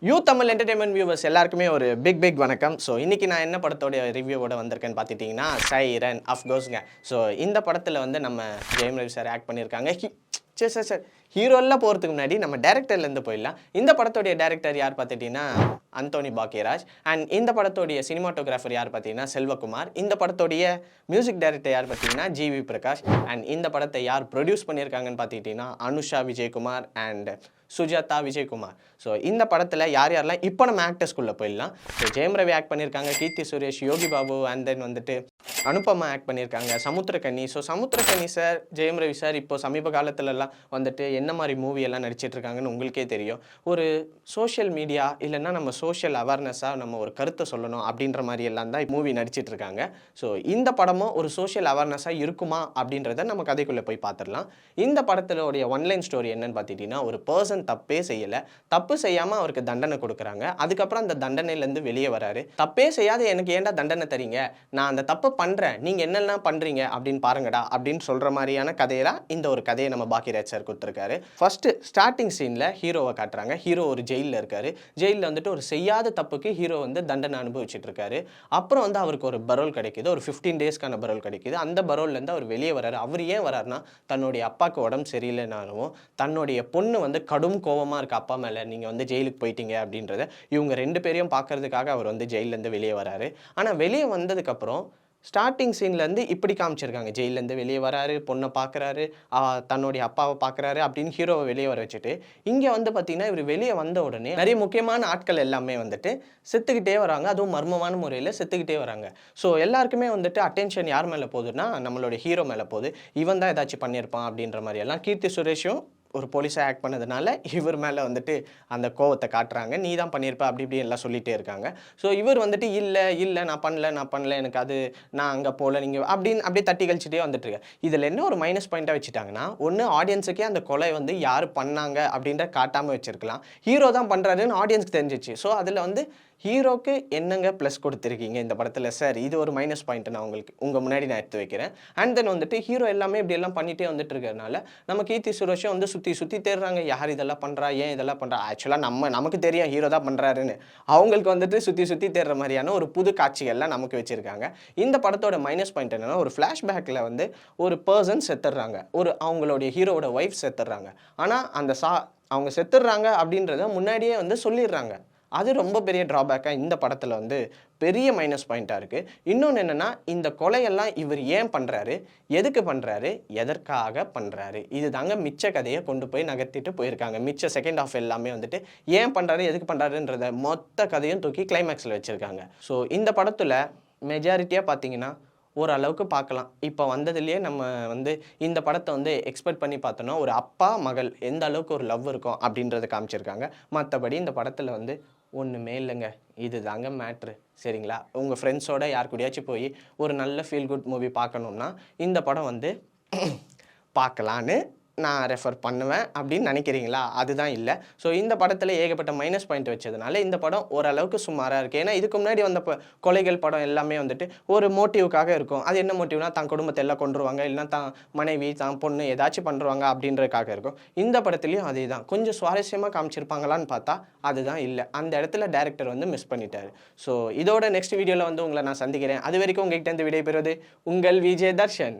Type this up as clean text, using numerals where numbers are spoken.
You Tamil entertainment viewers எல்லாருக்குமே ஒரு big வணக்கம். ஸோ இன்றைக்கி நான் என்ன படத்தோடைய ரிவ்யூவோட வந்திருக்கேன்னு பார்த்துட்டிங்கன்னா சைரன் அஃப்கோர்ஸ்ங்க. ஸோ இந்த படத்தில் வந்து நம்ம ஜெயம் ரவி சார் ஆக்ட் பண்ணியிருக்காங்க. சார் ஹீரோலாம் போகிறதுக்கு முன்னாடி நம்ம டேரக்டர்லேருந்து போயிடலாம். இந்த படத்தோடைய டேரக்டர் யார் பார்த்துட்டிங்கன்னா அந்தோனி பாக்கியராஜ். அண்ட் இந்த படத்தோடைய சினிமாட்டோகிராஃபர் யார் பார்த்தீங்கன்னா செல்வகுமார். இந்த படத்தோடைய மியூசிக் டைரக்டர் யார் பார்த்தீங்கன்னா ஜிவி பிரகாஷ். அண்ட் இந்த படத்தை யார் ப்ரொடியூஸ் பண்ணியிருக்காங்கன்னு பார்த்துக்கிட்டிங்கன்னா அனுஷா விஜயகுமார் அண்ட் சுஜாதா விஜயகுமார். ஸோ இந்த படத்தில் யாரெல்லாம் இப்போ நம்ம ஆக்டர்ஸ்குள்ளே போயிடலாம். ஸோ ஜெயம் ரவி ஆக்ட் பண்ணியிருக்காங்க, கீர்த்தி சுரேஷ், யோகி பாபு, அண்ட் தென் வந்துட்டு அனுபமா ஆக்ட் பண்ணியிருக்காங்க, Samuthirakani. So Samuthirakani sir, Jayam Ravi sir இப்போ சமீப காலத்துலலாம் வந்துட்டு என்ன மாதிரி மூவி எல்லாம் நடிச்சிட்டு இருக்காங்கன்னு உங்களுக்கே தெரியும். ஒரு சோஷியல் மீடியா இல்லைன்னா நம்ம சோஷியல் அவேர்னஸாக நம்ம ஒரு கருத்தை சொல்லணும் அப்படின்ற மாதிரி எல்லாம் தான் மூவி நடிச்சிட்டு இருக்காங்க. ஸோ இந்த படமும் ஒரு சோஷியல் அவேர்னஸாக இருக்குமா அப்படின்றத நம்ம கதைக்குள்ளே போய் பார்த்துடலாம். இந்த படத்திலோடைய ஒன்லைன் ஸ்டோரி என்னன்னு பார்த்துட்டிங்கன்னா, ஒரு பர்சன் தப்பே செய்யலை, தப்பு செய்யாமல் அவருக்கு தண்டனை கொடுக்குறாங்க. அதுக்கப்புறம் அந்த தண்டனையிலேருந்து வெளியே வராரு. தப்பே செய்யாத எனக்கு ஏன்டா தண்டனை தரீங்க, நான் அந்த தப்பு பண்ணுறேன், நீங்கள் என்னெல்லாம் பண்ணுறீங்க அப்படின்னு பாருங்கடா அப்படின்னு சொல்கிற மாதிரியான கதையெல்லாம் இந்த ஒரு கதையை நம்ம பாக்கியராஜ் சார் கொடுத்துருக்காரு. ஃபர்ஸ்ட் ஸ்டார்டிங் சீனில் ஹீரோவை காட்டுறாங்க. ஹீரோ ஒரு ஜெயிலில் இருக்காரு. ஜெயிலில் வந்துட்டு ஒரு செய்யாத தப்புக்கு ஹீரோ வந்து தண்டனை அனுபவிச்சுட்டு இருக்காரு. அப்புறம் வந்து அவருக்கு ஒரு பரோல் கிடைக்குது, ஒரு 15 டேஸ்க்கான பரோல் கிடைக்குது. அந்த பரோல்லேருந்து அவர் வெளியே வராரு. அவர் ஏன் வராருன்னா, தன்னுடைய அப்பாவுக்கு உடம்பு சரியில்லைனாலும் தன்னுடைய பொண்ணு வந்து கடும் கோவமாக இருக்கு அப்பா மேலே, நீங்கள் வந்து ஜெயிலுக்கு போயிட்டீங்க அப்படின்றத இவங்க 2 பேரையும் பார்க்கறதுக்காக அவர் வந்து ஜெயிலேருந்து வெளியே வராரு. ஆனால் வெளியே வந்ததுக்கப்புறம் ஸ்டார்டிங் சீன்லேருந்து இப்படி காமிச்சிருக்காங்க. ஜெயிலேருந்து வெளியே வராரு, பொண்ணை பார்க்குறாரு, தன்னுடைய அப்பாவை பார்க்குறாரு அப்படின்னு ஹீரோவை வெளியே வர வச்சுட்டு, இங்கே வந்து பார்த்திங்கன்னா இவர் வெளியே வந்த உடனே நிறைய முக்கியமான ஆட்கள் எல்லாமே வந்துட்டு செத்துக்கிட்டே வராங்க. அதுவும் மர்மமான முறையில் செத்துக்கிட்டே வராங்க. ஸோ எல்லாருக்குமே வந்துட்டு அட்டென்ஷன் யார் மேலே போகுதுன்னா நம்மளோட ஹீரோ மேலே போகுது. இவன் தான் ஏதாச்சும் பண்ணியிருப்பான் அப்படின்ற மாதிரி எல்லாம். கீர்த்தி சுரேஷும் ஒரு போலீஸாக ஆக்ட் பண்ணதுனால இவர் மேலே வந்துட்டு அந்த கோவத்தை காட்டுறாங்க. நீ தான் பண்ணியிருப்ப அப்படி இப்படி எல்லாம் சொல்லிகிட்டே இருக்காங்க. ஸோ இவர் வந்துட்டு இல்லை நான் பண்ணல எனக்கு அது நான் அங்கே போகல நீங்கள் அப்படின்னு அப்படியே தட்டி கழிச்சிட்டே வந்துட்டுருக்கேன். இதில் என்ன ஒரு மைனஸ் பாயிண்ட்டாக வச்சுட்டாங்கன்னா, ஒன்று ஆடியன்ஸுக்கே அந்த கொலை வந்து யார் பண்ணாங்க அப்படின்ற காட்டாமல் வச்சுருக்கலாம். ஹீரோ தான் பண்ணுறாருன்னு ஆடியன்ஸ்க்கு தெரிஞ்சிச்சு. ஸோ அதில் வந்து ஹீரோக்கு என்னங்க ப்ளஸ் கொடுத்துருக்கீங்க இந்த படத்தில் சார், இது ஒரு மைனஸ் பாயிண்ட் நான் உங்கள் முன்னாடி நான் எடுத்து வைக்கிறேன். அண்ட் தென் வந்துட்டு ஹீரோ எல்லாமே இப்படி எல்லாம் பண்ணிகிட்டே வந்துட்டு இருக்கிறதுனால நம்ம கீர்த்தி சுரேஷும் வந்து சுற்றி தேடுறாங்க. யார் இதெல்லாம் பண்ணுறா, ஏன் இதெல்லாம் பண்ணுறா. ஆக்சுவலாக நமக்கு தெரியும் ஹீரோ தான் பண்ணுறாருன்னு. அவங்களுக்கு வந்துட்டு சுற்றி தேடுற மாதிரியான ஒரு புது காட்சிகள்லாம் நமக்கு வச்சுருக்காங்க. இந்த படத்தோட மைனஸ் பாயிண்ட் என்னென்னா, ஒரு ஃப்ளாஷ்பேக்கில் வந்து ஒரு பர்சன் செத்துடுறாங்க, அவங்களுடைய ஹீரோவோட ஒய்ஃப் செத்துடுறாங்க. ஆனால் அந்த அவங்க செத்துடுறாங்க அப்படின்றத முன்னாடியே வந்து சொல்லிடுறாங்க. அது ரொம்ப பெரிய ட்ராபேக்காக இந்த படத்தில் வந்து பெரிய மைனஸ் பாயிண்ட்டாக இருக்குது. இன்னொன்று என்னென்னா, இந்த கொலையெல்லாம் இவர் ஏன் பண்ணுறாரு, எதுக்கு பண்ணுறாரு, எதற்காக பண்ணுறாரு, இது தாங்க மிச்ச கதையை கொண்டு போய் நகர்த்திட்டு போயிருக்காங்க. மிச்ச செகண்ட் ஹாஃப் எல்லாமே வந்துட்டு ஏன் பண்ணுறாரு, எதுக்கு பண்ணுறாருன்றத மொத்த கதையும் தூக்கி கிளைமேக்ஸில் வச்சுருக்காங்க. ஸோ இந்த படத்தில் மெஜாரிட்டியாக பார்த்தீங்கன்னா ஓரளவுக்கு பார்க்கலாம். இப்போ வந்ததுலேயே நம்ம வந்து இந்த படத்தை வந்து எக்ஸ்பெக்ட் பண்ணி பார்த்தோன்னா, ஒரு அப்பா மகள் எந்த அளவுக்கு ஒரு லவ் இருக்கும் அப்படின்றத காமிச்சிருக்காங்க. மற்றபடி இந்த படத்தில் வந்து ஒன்றுமே இல்லைங்க. இது தாங்க மேட்ரு, சரிங்களா? உங்கள் ஃப்ரெண்ட்ஸோட யார் கூடயாச்சும் போய் ஒரு நல்ல ஃபீல் குட் மூவி பார்க்கணுன்னா இந்த படம் வந்து பார்க்கலான்னு நான் ரெஃபர் பண்ணுவேன் அப்படின்னு நினைக்கிறீங்களா? அதுதான் இல்லை. ஸோ இந்த படத்தில் ஏகப்பட்ட மைனஸ் பாயிண்ட் வச்சதுனால இந்த படம் ஓரளவுக்கு சுமாராக இருக்குது. ஏன்னா இதுக்கு முன்னாடி வந்த கொலைகள் படம் எல்லாமே வந்துட்டு ஒரு மோட்டிவ்க்காக இருக்கும். அது என்ன மோட்டிவ்னா, தான் குடும்பத்தை எல்லாம் கொண்டுருவாங்க, இல்லைனா தான் மனைவி தான் பொண்ணு ஏதாச்சும் பண்ணுறாங்க அப்படின்றதுக்காக இருக்கும். இந்த படத்துலையும் அதே தான். கொஞ்சம் சுவாரஸ்யமாக காமிச்சிருப்பாங்களான்னு பார்த்தா அதுதான் இல்லை. அந்த இடத்துல டேரக்டர் வந்து மிஸ் பண்ணிட்டார். ஸோ இதோட நெக்ஸ்ட் வீடியோவில் வந்து உங்களை நான் சந்திக்கிறேன். அது வரைக்கும் உங்கள்கிட்ட இருந்து விடைபெறுவது உங்கள் விஜய் தர்ஷன்.